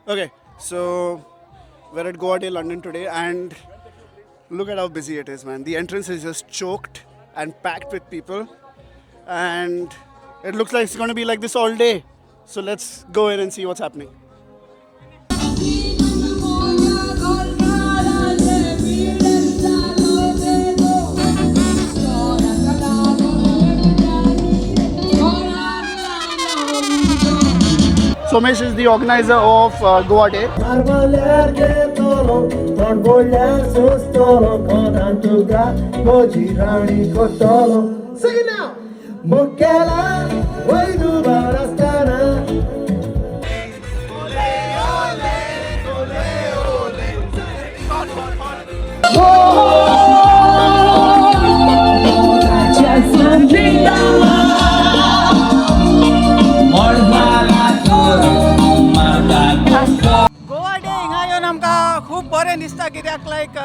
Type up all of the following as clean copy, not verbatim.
Okay, so we're at Goa Day, London today, and look at how busy it is, man. The entrance is just choked and packed with people, and it looks like it's going to be like this all day. So let's go in and see what's happening. Somesh is the organizer of Goa Day. Sing it now. Mokela, why do barastana? Goa day हिंगा येवन आमकां खूब बरें दिसता कित्याक लायक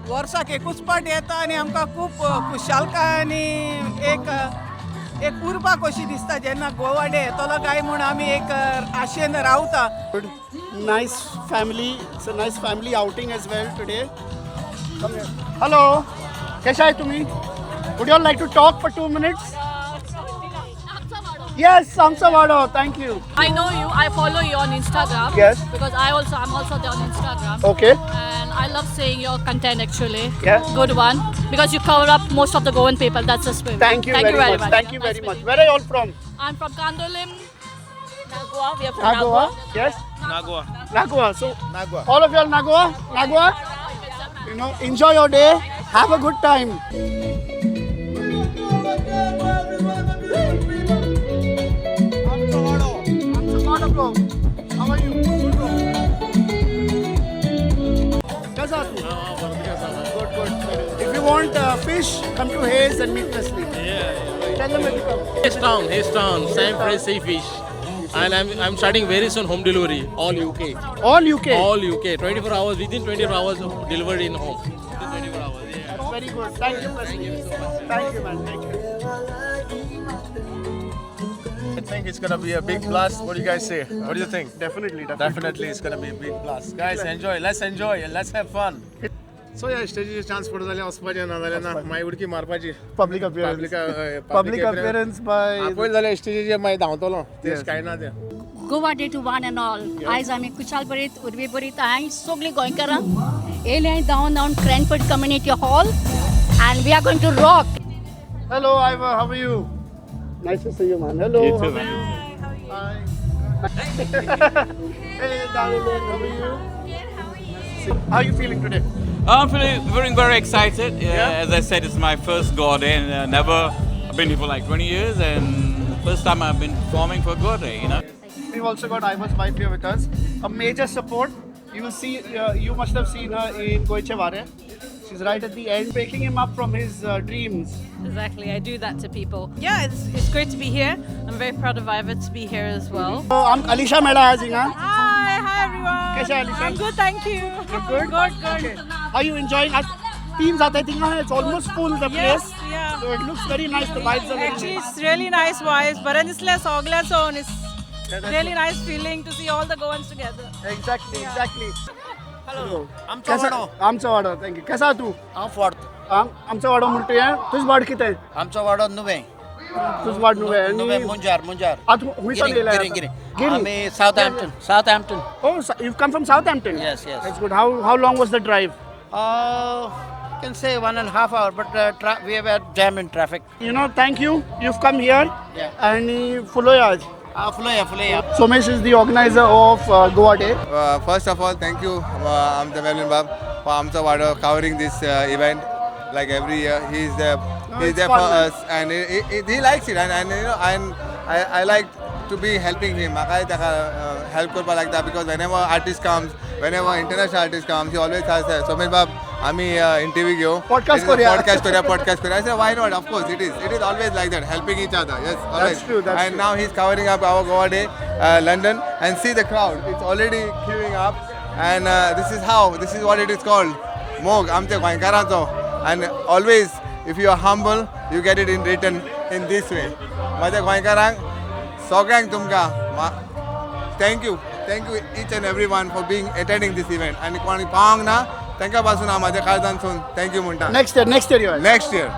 वर्साक एकूच पाट येता आनी आमकां खूब खुशालकाय आनी एक उर्बा कशी दिसता जेन्ना गोवा डे येतलो काय म्हूण आमी एक आशेन रावता. Good, nice family. It's a nice family outing as well today. Come here. Hello, कैसा है तुम्ही? Would you all like to talk for 2 minutes? Yes, Samsavado. Thank you. I know you. I follow you on Instagram. Yes. Because I'm also there on Instagram. Okay. And I love seeing your content actually. Yeah. Good one. Because you cover up most of the Goan people. That's the spirit. Thank you very much. Thank you very much. Where are you all from? I'm from Kandolim. Nagua. We are from Nagua. Nagua. Yes. Nagua. Nagua. So all of you are Nagua. Nagua. You know, enjoy your day. Have a good time. Bro. How are you? Good, bro. कैसा तू? Good, good. If you want fish, come to Hayes and meet Leslie. Tell them where to come. Hayes Town, Sam Fresh Sea Fish. And I'm starting very soon home delivery, all UK. All UK. All UK, 24 hours, within 24 hours of delivery in home. Within 24 hours, yeah. That's very good. Thank you, Leslie. Thank you so much. Thank you, man. Thank you. I think it's gonna be a big blast. What do you guys say? What do you think? Definitely. Definitely, it's gonna be a big blast. Guys, enjoy. Let's have fun. सो या स्टेजीचे chance पडत जाल्यार वचपाचें ना जाल्यार ना मागीर उडकी मारपाची Public appearance. Public appearance by. पयलीं जाल्यार स्टेजीचेर मागीर धांवतलो तेच कांय ना तें Goa day to one and all आयज आमी कुशाल बरीत उर्बी बरीत हांय सगळीं गोंयकारां येयलीं हांय धांवन Cranford community hall and we are going to rock. Hello, Ivor. How are you? Nice to see you, man. Hello. You too, how man. are you? Hi. Hey, darling. How are you? How are you feeling today? I'm feeling very excited. Yeah. As I said, it's my first Goa Day, and I've been here for like 20 years, and first time I've been performing for Goa Day, you know. We've also got Ivor's wife here with us. A major support. You will see. You must have seen her in Goichevare. She's right at the end, picking him up from his dreams. Exactly. I do that to people. Yeah, it's great to be here. I'm very proud of Ivor to be here as well. So I'm Alisha Mehta Hazinga. Hi everyone. कैसा है Alisha? I'm good, thank you. Good. Good. Okay. Are you enjoying? Teams are I think it's almost full the place. Yes, yeah. So it looks very nice. The vibes are very Actually, nice. it's really nice vibes. Baranisla Soglason is really nice feeling to see all the Goans together. Exactly. Hello. I'm आमचो वाडो. Thank you. कैसा तू? I'm fourth. आमचो वाडो म्हणतोय. तुझ वाड कितें? आमचो वाडो नुवें. तुझ वाड नुवें. मुंजार. आत हुंयसान येयला. Giri. Giri. आमी Southampton. Oh, you've come from Southampton? Yes. That's good. How long was the drive? You can say 1.5 hours, but we have a jam in traffic. You know, thank you. You've come here. Yeah. And फुलोया आज. Fulaya. Somesh is the organizer of Goa Day. First of all, thank you, Amta Melvin Bab, for Amta Wada covering this event. Like every year, he's there it's for fun, man. us, and he likes it, and you know, and I like to be helping him. Help korba like that because whenever artist comes, whenever international artist comes, he always has Somesh Bab. आमी interview घेऊ Podcast करूया. podcast करूया. I said why not? Of course it is always like that, helping each other. Yes, always. true, that's and true. now he's covering up our Goa Day, London, and see the crowd. It's already queuing up, and this is what it is called. Mog आमच्या गोंयकारांचो. And always, if you are humble, you get it in written in this way. माझ्या गोंयकारांक सगळ्यांक तुमकां thank you. thank you each and everyone for being attending this event. And कोणी पावंक ना तांकां पासून हांव म्हाज्या काळजांतसून thank you म्हणटा. Next year you are. Next year,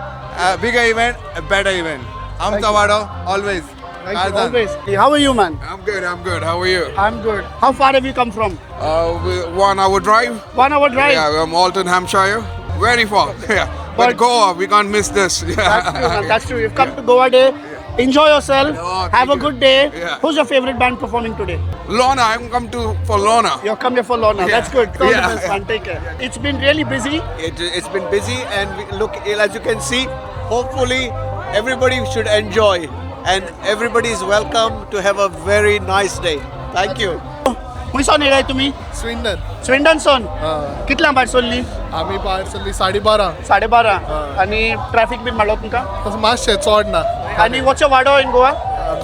a bigger event, a better event. आमचा वाडो always. Thank you, always. How are you, man? I'm good. How are you? I'm good. How far have you come from? 1 hour drive. 1 hour drive? Yeah, we're Malton, Hampshire. Very far. Yeah. But Goa, we can't miss this. Yeah. That's true, man. That's true. You've come to Goa Day. Enjoy yourself. Oh, Have a thank good you. day. Yeah. Who's your favorite band performing today? Lorna, I'm come for Lorna. You've come here for Lorna. Yeah. That's good. All Yeah. the best, man. Take care. It's been really busy. It's been busy, and look, as you can see, hopefully everybody should enjoy, and everybody is welcome to have a very nice day. Thank you. खंयसून येयलाय तुमी? Swindon स्विंडनसून? कितल्या भायर सरली? आमी भायर सरली 12:30. 12:30. आणि traffic been मारलो तुमकां? तसं मातशें चड ना. आणि वॉटचो वाडो इन गोवा?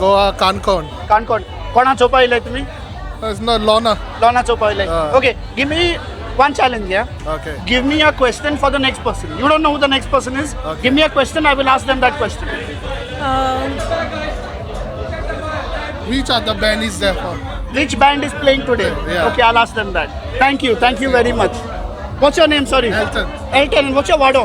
गोवा काणकोण. काणकोण. कोणा चोवपा येयलाय तुमी? No, Lorna. Lorna चोवपा येयलाय. Okay, give me one challenge, yeah? Okay. Give me a question for the next person. You don't know who the next person is? Okay. Give me a question, I will ask them that question. Which other band is there for? Which band is playing today? Yeah. Okay, I'll ask them that. Thank you very much. What's your name, sorry? Elton. Elton, and what's your wado?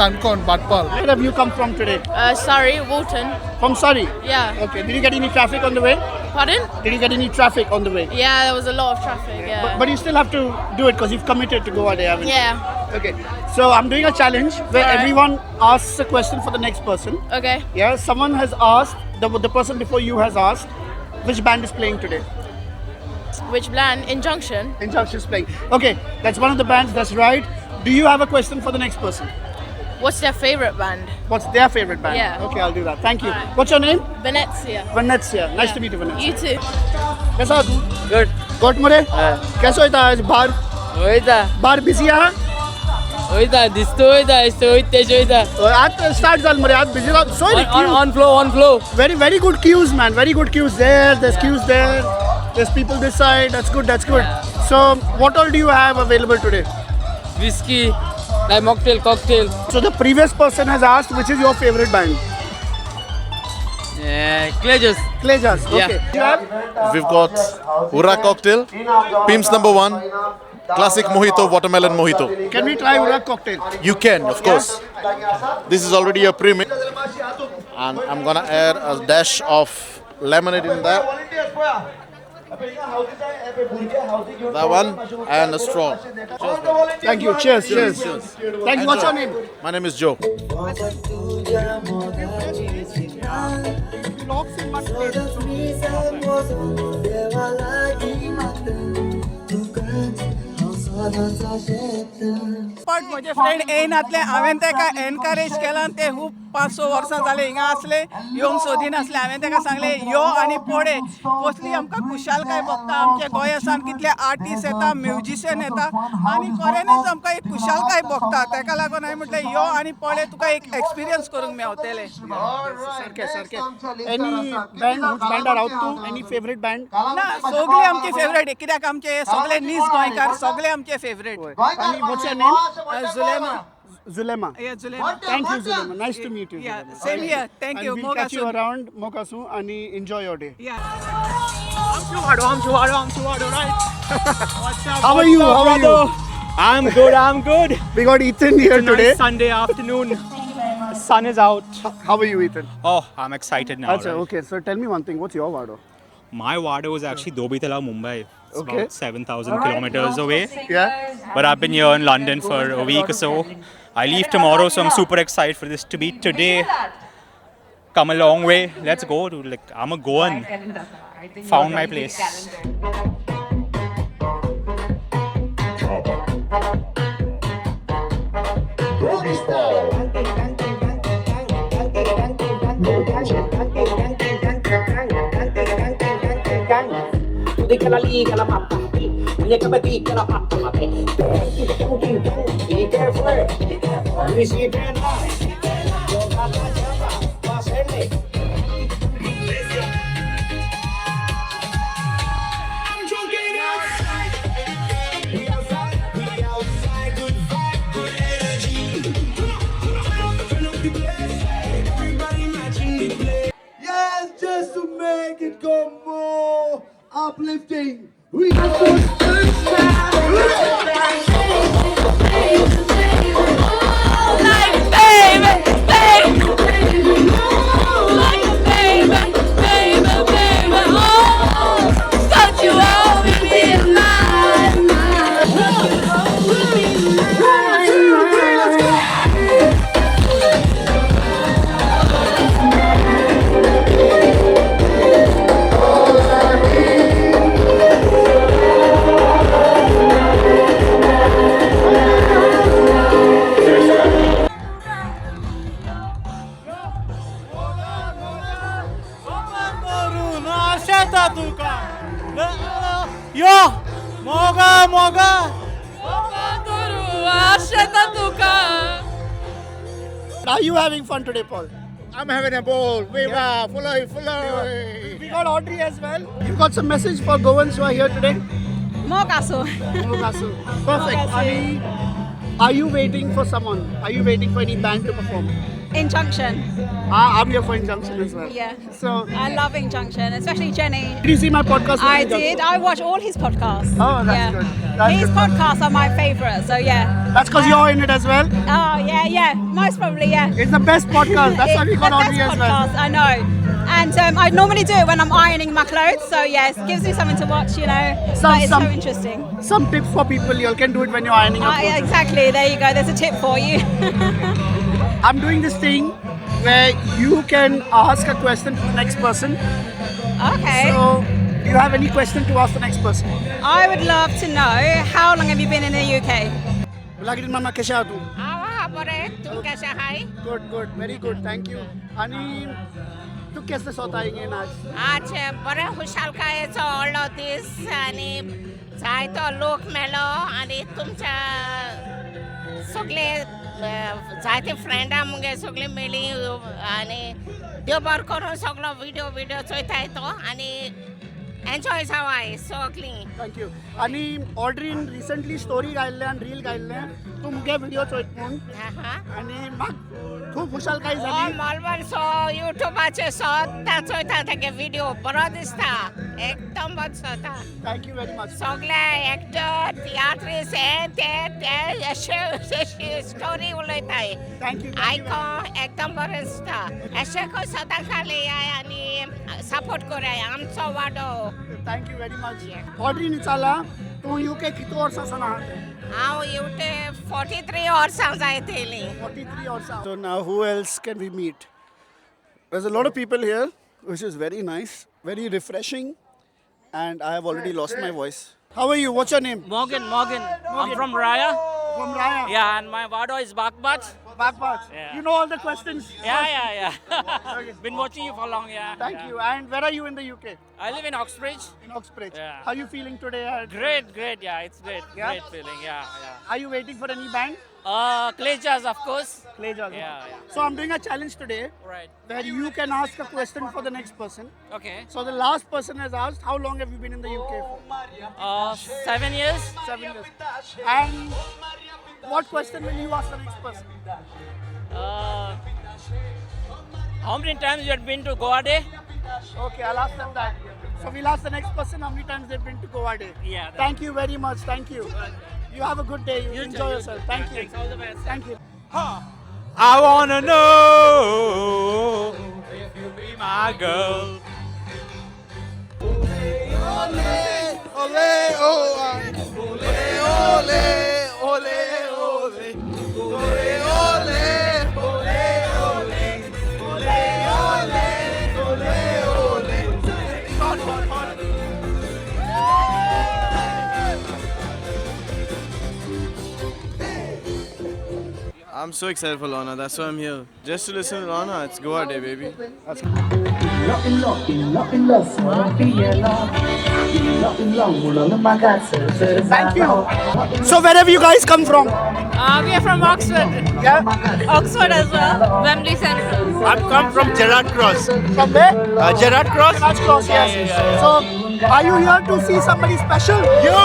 Kankon, Batpal. Where have you come from today? Surrey, Woolton. From Surrey? Yeah. Okay, did you get any traffic on the way? Pardon? Did you get any traffic on the way? Yeah, there was a lot of traffic. Yeah. But you still have to do it because you've committed to Goa Day, haven't you? Yeah. Okay, so I'm doing a challenge where Alright. everyone asks a question for the next person. Okay. Yeah, someone has asked, the person before you has asked, which band is playing today? Which band? Injunction. Injunction is playing. Okay, that's one of the bands, that's right. Do you have a question for the next person? What's their favorite band? What's their favorite band? Yeah. Okay, I'll do that. Thank you. Alright. What's your name? Venezia. Venezia. Nice Yeah. to meet you, Venezia. You too. कैसा तू? Good. गोट मोरे? कैसा होता आज बाहर? Oida. बाहर busy आहे? Oida. Disto oida. Oida. आज start झालं मोरे, आज busy राहत. So queue. On flow. Very good queues, man. Very good queues there. There's queues there. There's people this side. That's good. So, what all do you have available today? Whiskey. Like mocktail, cocktail. So the previous person has asked, which is your favorite band? Clejas. Clejas. Okay. Yeah. You have? We've got Ura cocktail, Pim's number 1, classic mojito, watermelon mojito. Can we try Urak cocktail? You can, of course. This is already a premix, and I'm gonna add a dash of lemonade in there. That one and a straw. Thank you. Cheers. Thank you. What's your name? My name is Joe. पण म्हजे friend येयनातले हांवें ताका encourage केला आनी ते खूब 5-6 वर्सां जाले हिंगा असले येवंक सोदिनासले हांवें ताका सांगले यो आनी पळय कसली आमकां खुशालकाय भोगता आमच्या गोंयासान कितले आर्टिस्ट येता म्युजिशियन येता आनी खऱ्यानीच आमकां एक खुशालकाय भोगता ताका लागून हांवें म्हटलें यो आनी पळय तुका एक एक्सपिरियन्स करूंक मेवतले. Any band? Which band are out to? Any favorite band? ना सगळे आमचे फेवरेट कित्याक आमचे सगळे नीज गोंयकार सगळे आमचे favourite. And what's your name? Zulema. Zulema. Yeah, Zulema. Thank you, Zulema. Nice to meet you. Yeah, Zulema. same here. Thank you. And we'll catch you Mokasu. around Mokasu and enjoy your day. Yeah. I'm Chuwado, right? What's up? How are you? How are you? I'm good. We got Ethan here today. Sunday afternoon. Sun is out. How are you, Ethan? Oh, I'm excited now. Achha, okay. So tell me one thing. What's your wado? My wado is actually Dobitala, Mumbai. It's Okay. about 7,000 kilometers away. Yeah. But I've been here in London for a week or so. I leave tomorrow, so I'm super excited for this to be today. Come a long way. Let's go, dude. Like, I'm a Goan. Found my place. Yes, just to make it go more uplifting. Yo, moga. Are you having fun today, Paul? I'm having a ball. Viva, fully. We got Audrey as well. You've got some message for Goans who are here today? Mogasu. Perfect. Mogasu. Are you waiting for someone? Are you waiting for any band to perform? Injunction. I'm here for Injunction as well. Yeah. So, I love Injunction, especially Jenny. did you see my podcast? I did. I watch all his podcasts. Oh, that's good. That's His good. podcasts are my favourite, so yeah. That's because you're in it as well. Oh, yeah. Most probably, yeah. It's the best podcast. That's why we got the Audrey best as well. podcast, I know. And I normally do it when I'm ironing my clothes, so yes, it gives me something to watch, you know. But it's so interesting. Some tips for people. You can do it when you're ironing your clothes. Exactly, there you go. There's a tip for you. I'm doing this thing where you can ask a question to the next person. Okay. So, do you have any question to ask the next person? I would love to know, how long have you been in the UK? Lagin mama kesha tu? तुम कैसे हाय? Good, very good. Thank you. आणि तू कैसे स्वतः येईन आज? आज बरे खुशाल काय ऑल ऑफ दिस आणि जायतो लोक मेलो आणि तुमच्या सगळे जायते फ्रेंडा मुगे सगळे मेली आणि देव बरें करून सगळो व्हिडिओ चोयताय तो आणि एन्जॉय जावाय सगळी. Thank you. आणि ऑड्रीन रिसेंटली स्टोरी घायल्ले आणि रील घायल्ले तू मुगे व्हिडिओ चोयत म्हूण आणि म्हाका खूब खुशाल काय जाली. मॉलबर्न सो युट्यूबाचेर सोद्दां चोयता तेगे व्हिडिओ बरो दिसता एकदम बरो Choyta. Thank you very much. सगळे एक्टर तियाट्रीस ते अशे स्टोरी उलयताय. थँक्यू. आयकोन एकदम बरें दिसता. अशें खंय सदां खाली आनी सपोर्ट कराय आमचो वाडो. Thank you very much. Audrine विचारला तू यूके किती वर्सांसान आहात? हांव येवटे 43 वर्सां जायतेली. 43 वर्सां. So now who else can we meet? There's a lot of people here, which is very nice, very refreshing, and I have already lost my voice. How are you? What's your name? Morgan. I'm from Raya. From Raya. Yeah, and my Vado is Bakbat. Bakbat. Yeah. You know all the questions. Yeah. Been watching you for long, yeah. Thank you. And where are you in the UK? I live in Oxbridge. In Oxbridge. Yeah. How are you feeling today? Great, yeah, it's great. Yeah? Great feeling, yeah. Are you waiting for any band? Clay Jazz, of course. Clay Jazz. Yeah. So I'm doing a challenge today. Right. Where you can ask a question for the next person. Okay. So the last person has asked, how long have you been in the UK for? 7 years. 7 years. And what question will you ask the next person? How many times you had been to Goa Day? Okay, I'll ask them that. So we'll ask the next person how many times they've been to Goa Day. Yeah. Thank you very much. Thank you. You have a good day. You enjoy yourself. Thank you. Thanks, all the best. Thank you. I wanna know if you be my girl. I'm so excited for Lana, that's why I'm here. Just to listen to Lana, it's Goa Day, baby. Thank you. So where have you guys come from? We are from Oxford. Yeah. Oxford as well. Wembley Central. I've come from Gerard Cross. From where? Gerard Cross? Gerard Cross, yes. So are you here to see somebody special? You!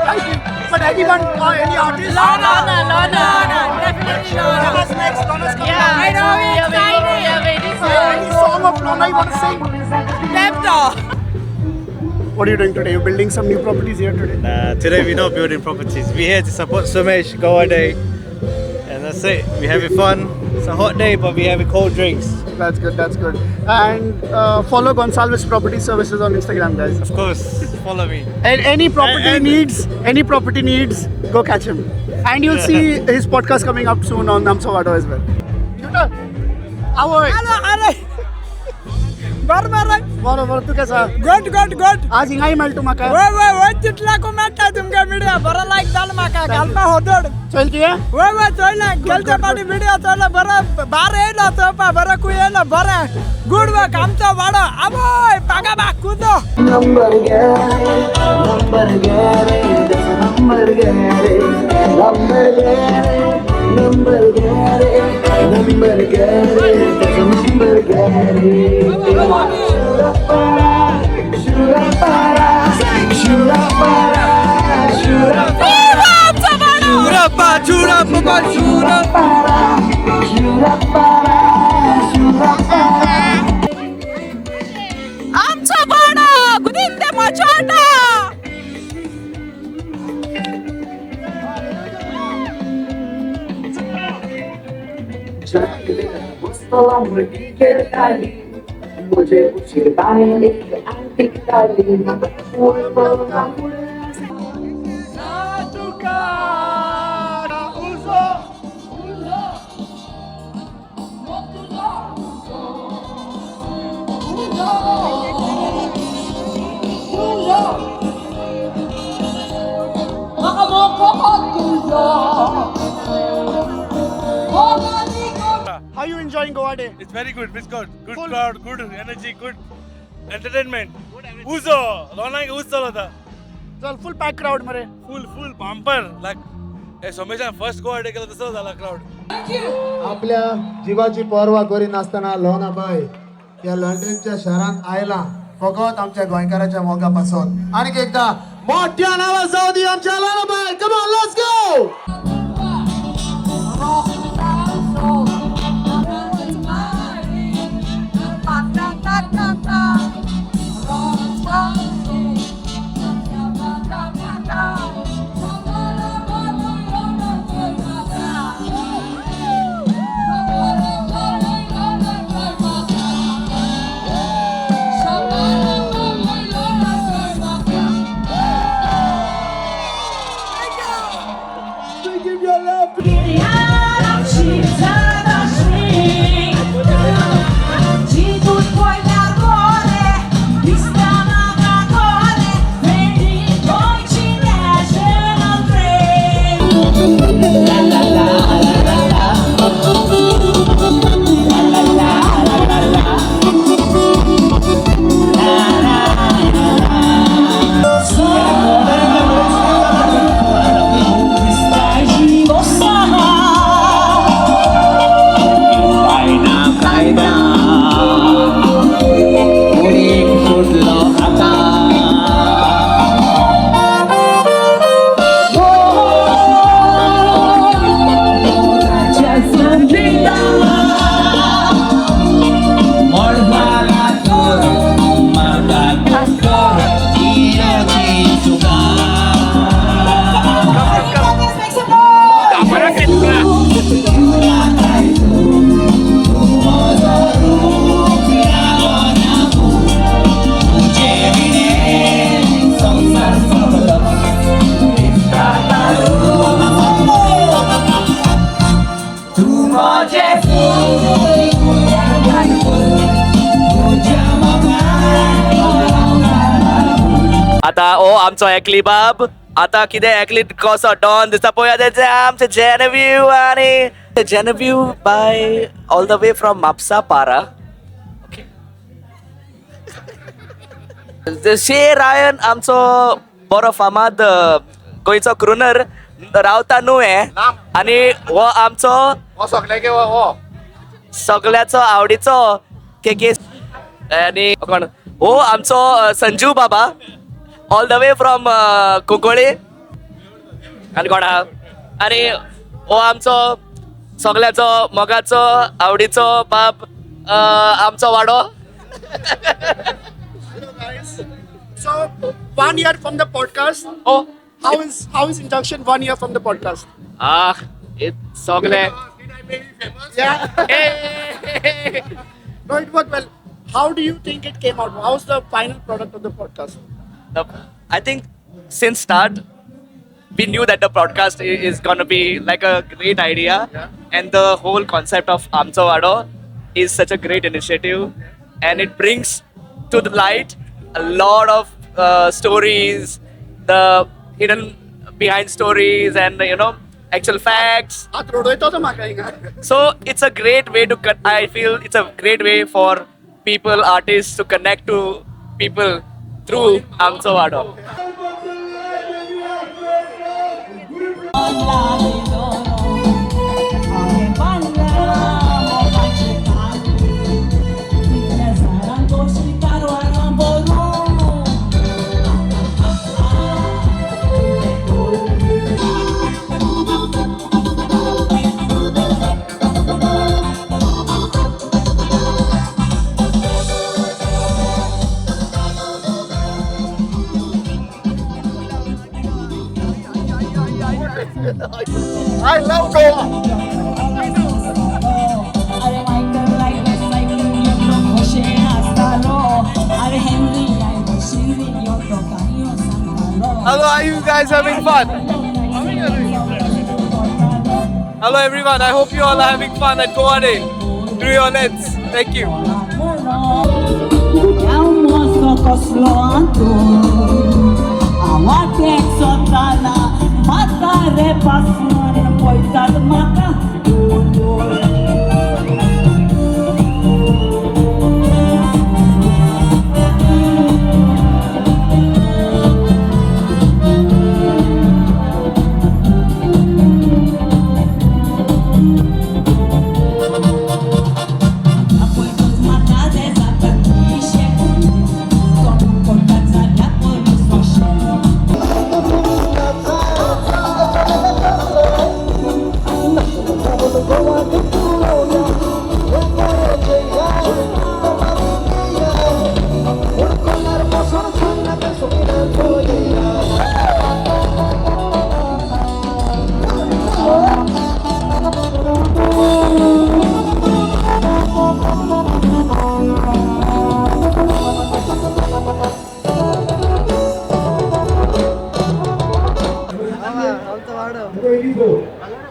Thank you. But anyone or any artist? Lana. Definitely Lana. Lana's next. Lana's coming. Yeah, I know. We're excited. We are waiting for Any song of Lana you want to sing? Pepto. What are you doing today? You're building some new properties here today? Today we're not building properties. We're here to support Sumesh, Goa Day. And that's it. We're having fun. It's a hot day, but we're having cold drinks. That's good, that's good. And follow Gonsalves Property Services on Instagram, guys. Of course, follow me. And any property needs, go catch him. And you'll see his podcast coming up soon on Namso Vado as well. बरोबर तू कसा good good good आज हिंगाई मेळटू म्हाका वय वय वय तितल्याकू मेळटा तुमका मिडिया बरो लायक जाल म्हाका घालपा होदड चल की वय वय चोयला गेलच्या पाटी मिडिया चोयला बरो बार येयला चोपा बरो कू येयला बरे गुड वर्क आमचो वाडो आवय पागा बा कुदो number गेरे number गेरे number गेरे number गेरे number गेरे number गेरे number गेरे Shura para shura para shura para shura para shura para shura para shura para shura para आमचा बाणा गुदिंदे मचाटा मुझे कुछ बताने आंटी डाली How are you enjoying Goa Day? It's very good. It's good. Good crowd, good energy, good entertainment. Uzo, Ronang Uzo होता. चल full pack crowd मरे. Full bumper. Like सोमेशा first Goa Day केला तसं झाला crowd. आपल्या जीवाची पर्वा करी नासतना लोणाबाई या लंडनच्या शहरात आयला फकत आमच्या गोंयकाराच्या मोगापासून आणि एकदा मोठ्या नावा जाऊ दी आमच्या लोणाबाई. Come on let's go. आता ओ आमचो एकली बाब आता कितें एकली कसो डॉन दिसता पळय तेचे आमचे जेनेव्यू आणि Genevieve by all the way from Mapusa पारा शे रायन आमचो बरो फामाद गोंयचो क्रुनर रावता नुवे आणि हो आमचो सगळ्याचो आवडीचो के आणि कोण हो आमचो संजू बाबा all the way from Cuncolim आनी कोण आहा आनी हो आमचो सगळ्याचो मोगाचो आवडीचो बाब आमचो वाडो So 1 year from the podcast. Oh, how is induction 1 year from the podcast? It's so glad. Yeah. No, it worked well. How do you think it came out? How's the final product of the podcast? I think since start, we knew that the podcast is gonna be like a great idea, and the whole concept of Amso Vado is such a great initiative, and it brings to the light a lot of stories, the hidden behind stories, and actual facts. So it's a great way to I feel it's a great way for people, artists to connect to people through Amso Vado. I love Goa. Hello, are you guys having fun? Hello everyone, I hope you all are having fun at Goa Day. Through your lens. Thank you.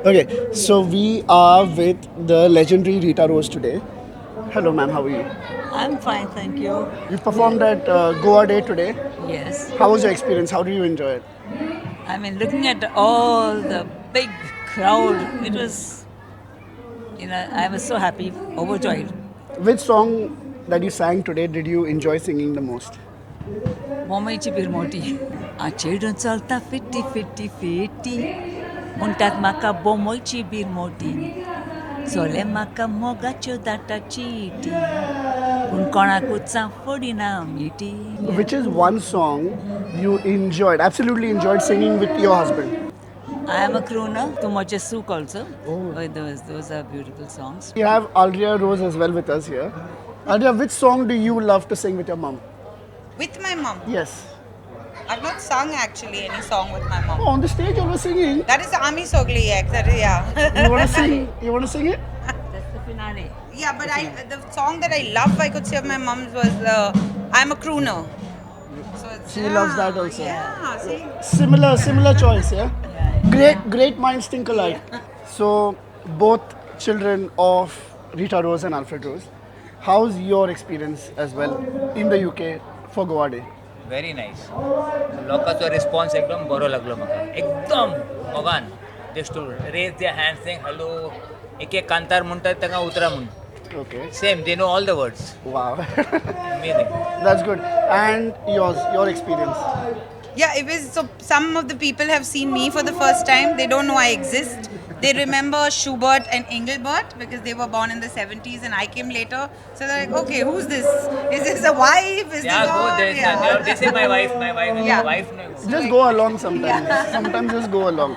Okay, so we are with the legendary Rita Rose today. Hello, ma'am. How are you? I'm fine, thank you. You performed at Goa Day today. Yes. How was your experience? How did you enjoy it? I mean, looking at all the big crowd, it was, I was so happy, overjoyed. Which song that you sang today did you enjoy singing the most? Momoichi Birmoti. A children salta fitti fitti fitti. Untat maka bomoichi birmoti. Sole maka mogacho data chiti. Unkona kutsa fodina miti. Which is one song you enjoyed, absolutely enjoyed singing with your husband? I am a crooner, Tu Moche Suk also. Oh. Those are beautiful songs. We have Aldria Rose as well with us here. Aldria, which song do you love to sing with your mom? With my mom? Yes. I've not sung actually any song with my mom. Oh, on the stage you were singing. That is Ami Sogli, yeah. You want to sing? You want to sing it? That's the finale. Yeah, but the song that I love, I could say of my mom's was I'm a Crooner. So She loves that also. Yeah, see? Similar choice, yeah? Great minds think alike. So, both children of Rita Rose and Alfred Rose, how's your experience as well in the UK for Goa Day? Very nice. लोकांचो response एकदम बरो लागलो म्हाका एकदम मोगान. They used to raise their hands saying hello. एक कांतार म्हणटात ताका उतरा म्हण. Okay. Same, they know all the words. Wow. Amazing. That's good. And your experience? Yeah, it was so some of the people have seen me for the first time. They don't know I exist. They remember Schubert and Engelbert because they were born in the 70s and I came later. So they're like, okay, who's this? Is this a wife? Is Yeah, this go all? there. Yeah. This is my wife. Yeah. My wife. Just go along sometimes. Sometimes just go along.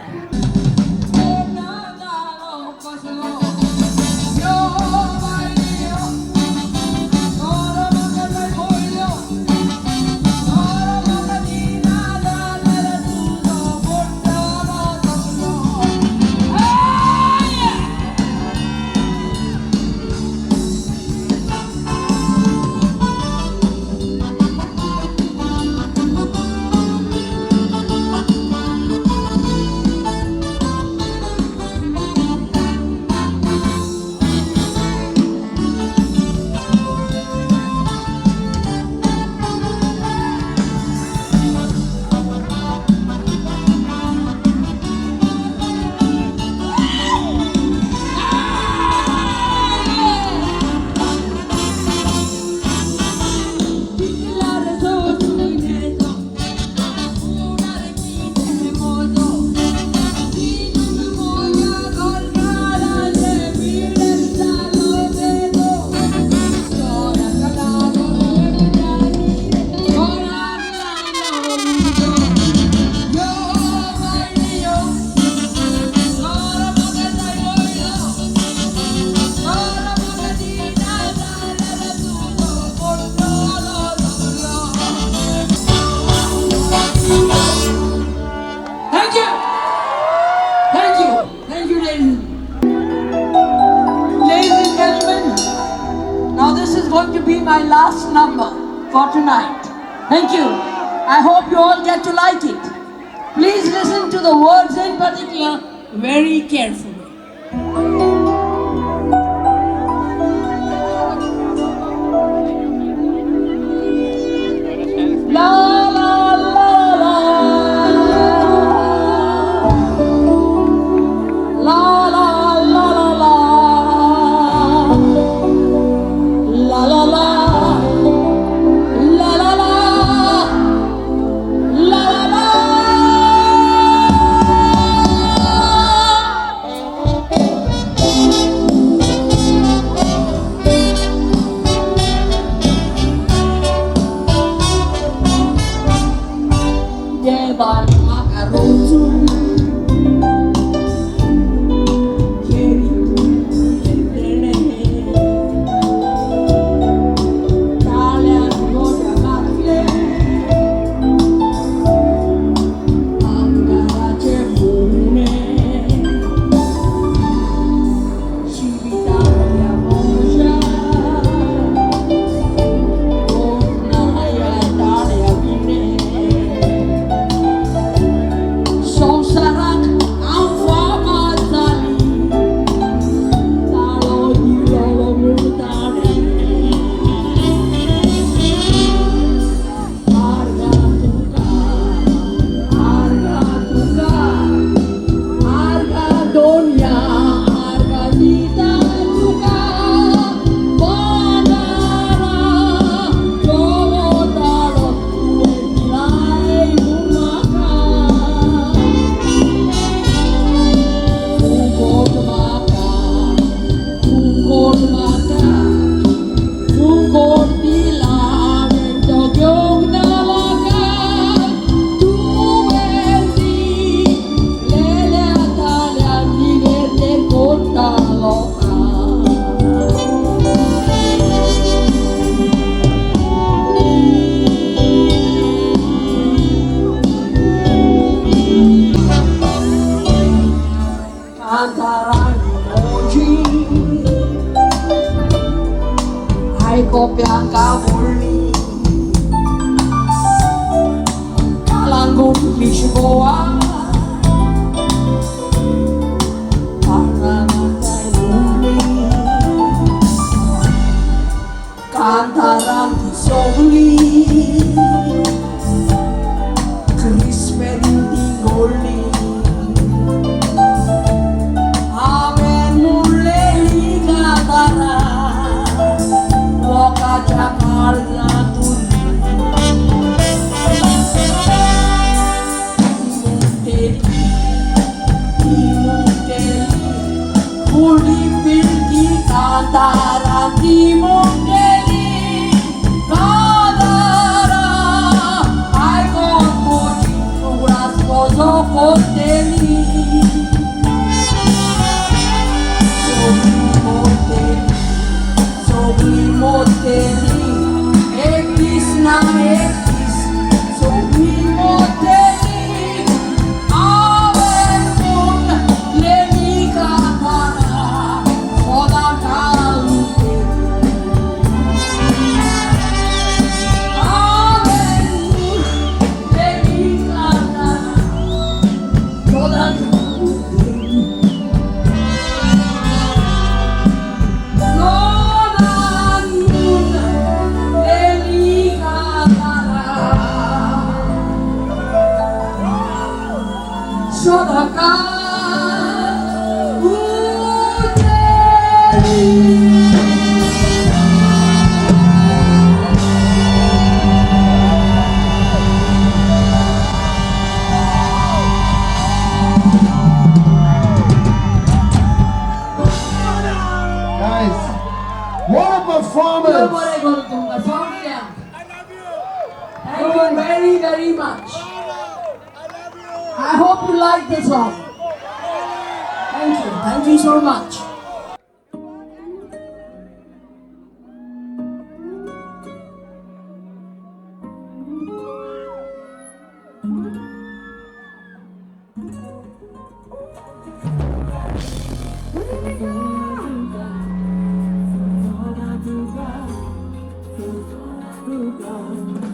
tonight. Thank you. I hope you all get to like it. Please listen to the words in particular very carefully. La la la la la la la la la la la la la la la la Llevan macarroso Kopiang kavuli Kalangun Lisboa Panamatai Muli Kantaran Tisobli Krispen Tingoli Amen Mulei Katara Loka Jakarta Kuli pilki kantaran Timondeli Kadara Ai konpoji uras kozo koteli Sobri moteli Ekis na ekis Sobri moteli Awen mun leni katara Soda kalute Awen mun leni katara Soda kalute Guys, what a performance! Thank you very, very much. I hope you like the song. Thank you so much. Duga,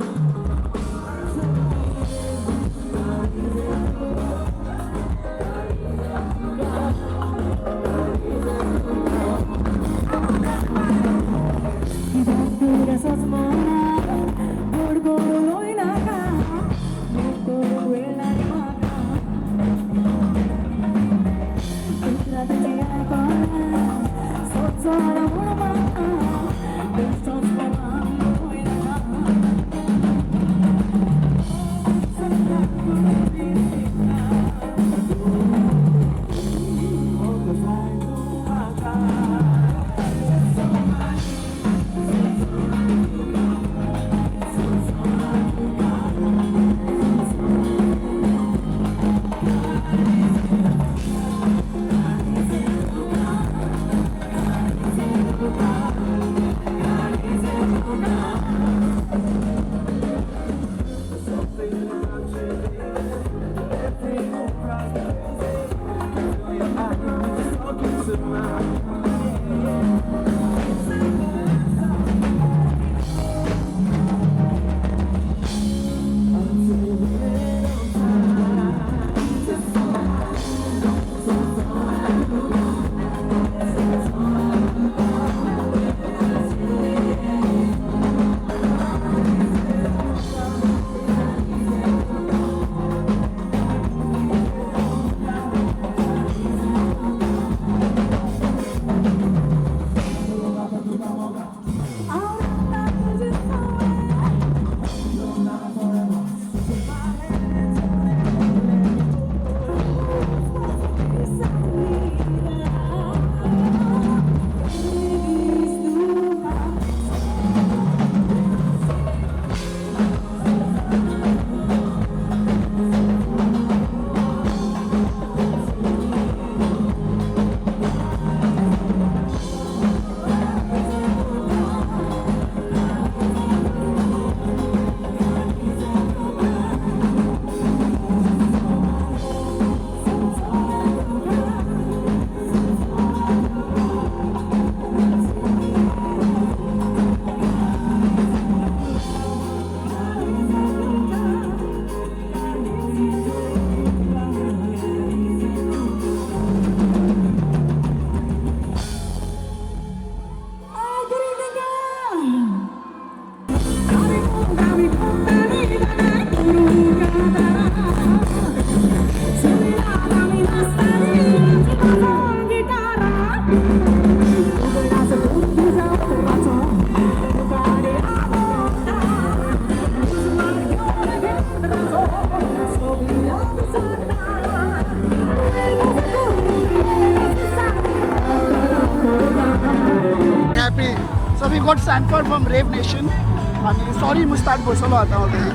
Happy. So we got Sanford from Rave Nation. And sorry, Mustard Bosolo aata already.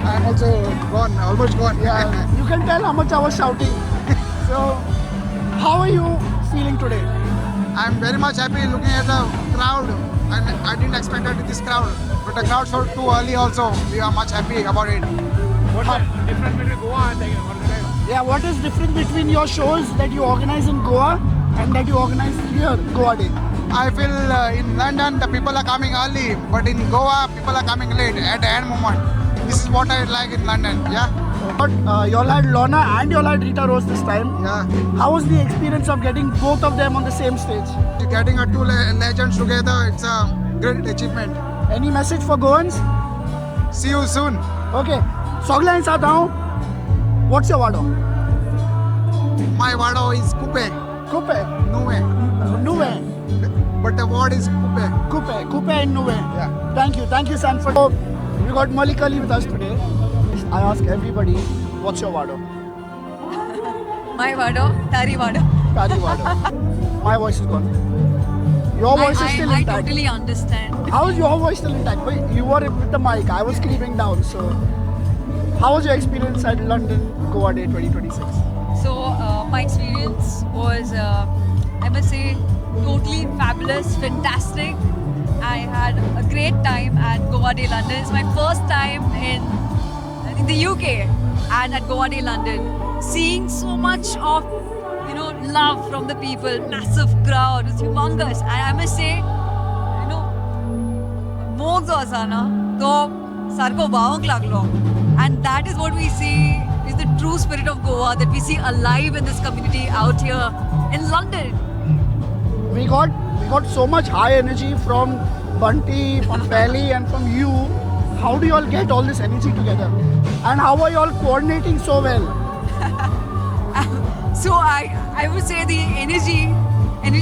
I'm also gone, almost gone. Yeah, you can tell how much I was shouting. So, how are you feeling today? I'm very much happy looking at the crowd, and I didn't expect it this crowd. But the crowd showed too early also. We are much happy about it. What's the difference between Goa and Yeah, what is different between your shows that you organize in Goa and that you organize here, Goa Day? I feel in London the people are coming early, but in Goa people are coming late at the end moment. This is what I like in London. Yeah. But you all had Lorna and you all had Rita Rose this time. Yeah. How was the experience of getting both of them on the same stage? Getting two legends together, it's a great achievement. Any message for Goans? See you soon. Okay. Sogla and Sadao, what's your wado? My wado is coupe. Coupe? Nuve. Nuve. But the word is coupe. Coupe. Coupe and Nuve. Yeah. Thank you. Thank you, Sanford. So, we got Malik Ali with us today. I ask everybody, what's your wado? My wado, Tari wado. Tari wado. My voice is gone. Your voice is still intact. I totally understand. How is your voice still intact? Wait, you were with the mic. I was screaming down. So, how was your experience at London Goa Day 2026? So, my experience was, I must say, totally fabulous, fantastic. I had a great time at Goa Day London. It's my first time in the UK and at Goa Day London. Seeing so much of love from the people, massive crowd, it's humongous. And I must say, Moog jo asa na, to sarko vaonk laglo. And that is what we see is the true spirit of Goa that we see alive in this community out here in London. We got so much high energy from Bunty, from Belly and from you. How do you all get all this energy together? And how are you all coordinating so well? So I would say the energy,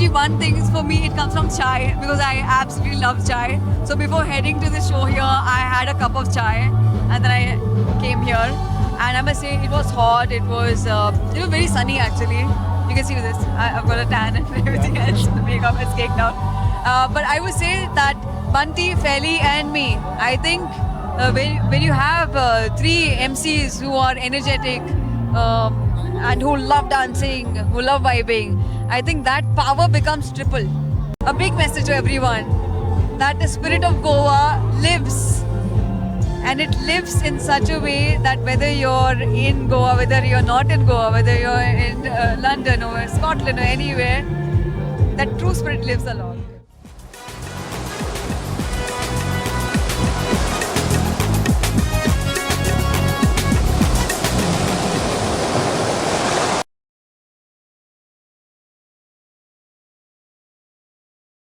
one thing is for me, it comes from chai because I absolutely love chai. So before heading to the show here, I had a cup of chai and then I came here. And I must say it was hot, it was very sunny actually. You can see this, I've got a tan and everything else, the makeup is caked out. But I would say that Bunty, Feli and me, I think when you have three MCs who are energetic and who love dancing, who love vibing, I think that power becomes triple. A big message to everyone that the spirit of Goa lives, and it lives in such a way that whether you're in Goa, whether you're not in Goa, whether you're in London or Scotland or anywhere, that true spirit lives a lot.